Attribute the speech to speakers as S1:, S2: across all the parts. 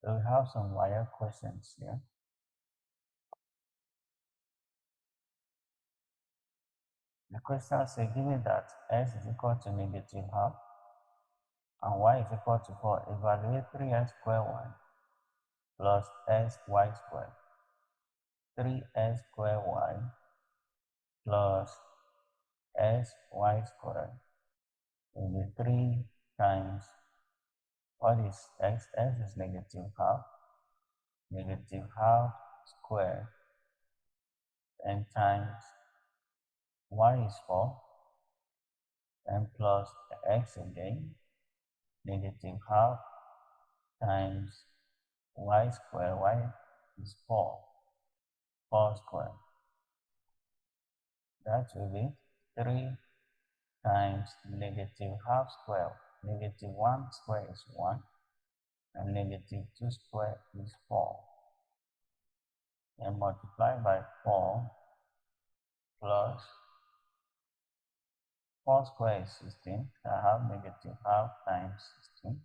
S1: So we have some WAEC questions here. The question says, given that x is equal to negative half and y is equal to 4, evaluate 3x squared y plus xy squared. 3x squared y plus xy squared will be 3 times, what is x? X is negative half squared, and times y is 4, and plus x again, negative half times y squared, y is 4 squared. That will be 3 times negative half squared. Negative 1 squared is 1, and negative 2 squared is 4. And multiply by 4 plus 4 squared is 16. I have negative half times 16.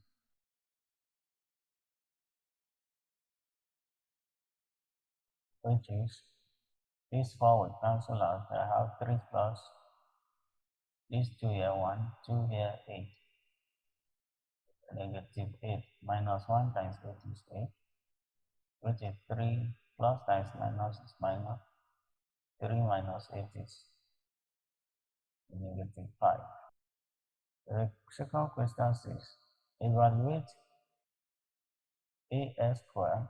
S1: Which is, this 4 will cancel out. I have 3 plus this 2 here, 1, 2 here, 8. Negative 8 minus 1 times 8 is 8, which is 3 plus times minus is minus. 3 minus 8 is negative 5. The second question says, evaluate as squared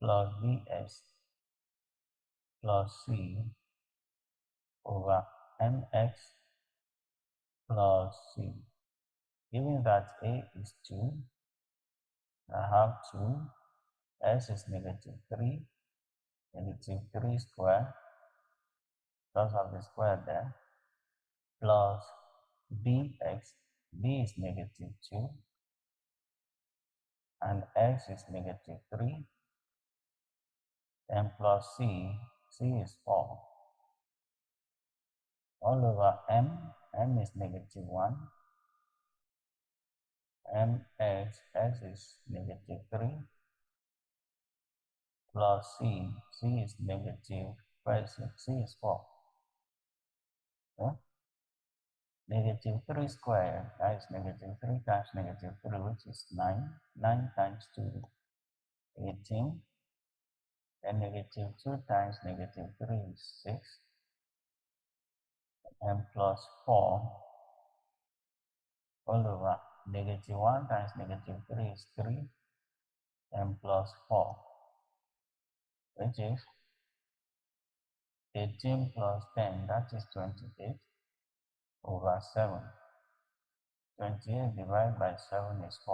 S1: plus bs plus c over mx plus c. Given that a is 2, I have 2, s is negative 3, negative 3 squared, because of the square there, plus bx, b is negative 2, and x is negative 3, and plus c is 4, all over m is negative 1, x is negative 3, plus c is negative 5, c is 4. Yeah? Negative 3 squared, that is negative 3 times negative 3, which is 9. 9 times 2, 18. And negative 2 times negative 3 is 6. And plus 4 all over negative 1 times negative 3 is 3. And plus 4, which is 18 plus 10, that is 28 over 7. 28 divided by 7 is 4.